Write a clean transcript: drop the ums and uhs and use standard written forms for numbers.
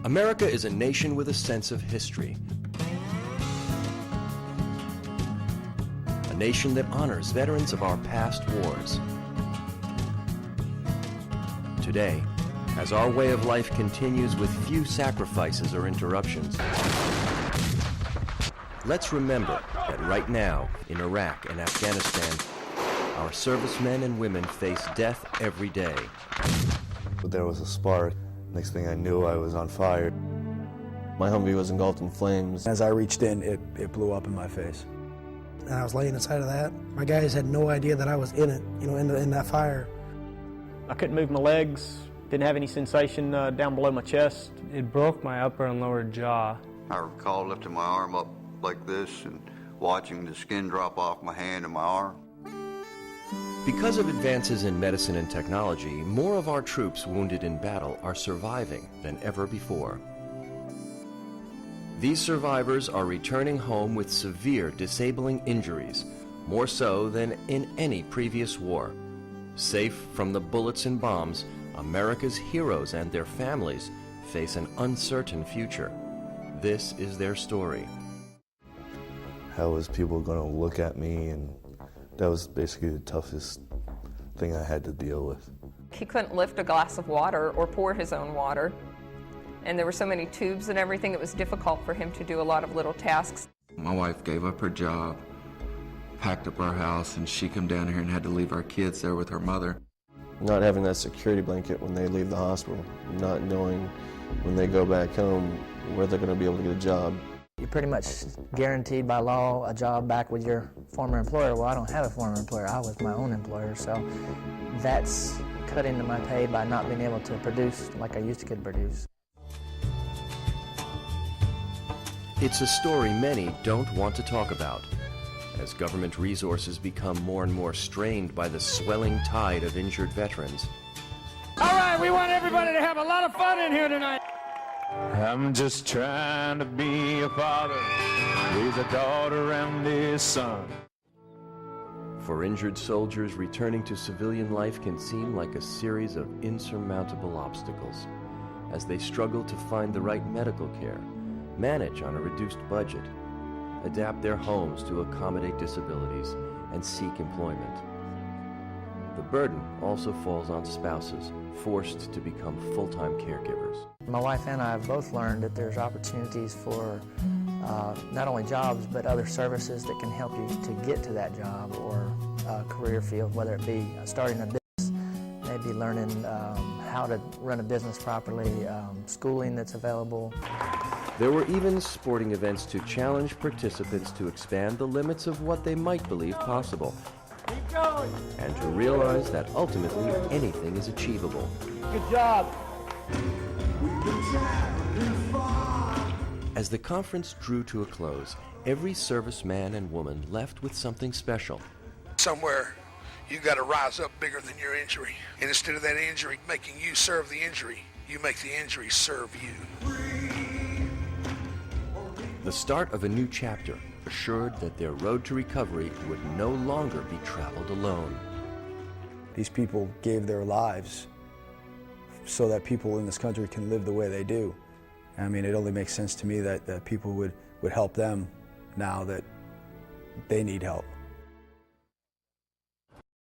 America is a nation with a sense of history. A nation that honors veterans of our past wars. Today, as our way of life continues with few sacrifices or interruptions, let's remember that right now, in Iraq and Afghanistan, our servicemen and women face death every day. There was a spark. Next thing I knew, I was on fire. My Humvee was engulfed in flames. As I reached in, it blew up in my face. And I was laying inside of that. My guys had no idea that I was in it, in that fire. I couldn't move my legs, didn't have any sensation down below my chest. It broke my upper and lower jaw. I recall lifting my arm up like this and watching the skin drop off my hand and my arm. Because of advances in medicine and technology, more of our troops wounded in battle are surviving than ever before. These survivors are returning home with severe disabling injuries, more so than in any previous war. Safe from the bullets and bombs, America's heroes and their families face an uncertain future. This is their story. How was people going to look at me? And that was basically the toughest thing I had to deal with. He couldn't lift a glass of water or pour his own water. And there were so many tubes and everything, it was difficult for him to do a lot of little tasks. My wife gave up her job, packed up our house, and she came down here and had to leave our kids there with her mother. Not having that security blanket when they leave the hospital, not knowing when they go back home where they're going to be able to get a job. You're pretty much guaranteed by law a job back with your former employer. Well, I don't have a former employer. I was my own employer, so that's cut into my pay by not being able to produce like I used to could produce. It's a story many don't want to talk about. As government resources become more and more strained by the swelling tide of injured veterans. All right, we want everybody to have a lot of fun in here tonight. I'm just trying to be a father, raise a daughter and a son. For injured soldiers, returning to civilian life can seem like a series of insurmountable obstacles as they struggle to find the right medical care, manage on a reduced budget, adapt their homes to accommodate disabilities, and seek employment. The burden also falls on spouses, forced to become full-time caregivers. My wife and I have both learned that there's opportunities for not only jobs, but other services that can help you to get to that job or career field, whether it be starting a business, maybe learning how to run a business properly, schooling that's available. There were even sporting events to challenge participants to expand the limits of what they might believe possible, and to realize that ultimately anything is achievable. Good job. As the conference drew to a close, every serviceman and woman left with something special. Somewhere you got to rise up bigger than your injury. And instead of that injury making you serve the injury, you make the injury serve you. The start of a new chapter, assured that their road to recovery would no longer be traveled alone. These people gave their lives so that people in this country can live the way they do. I mean, it only makes sense to me that people would help them now that they need help.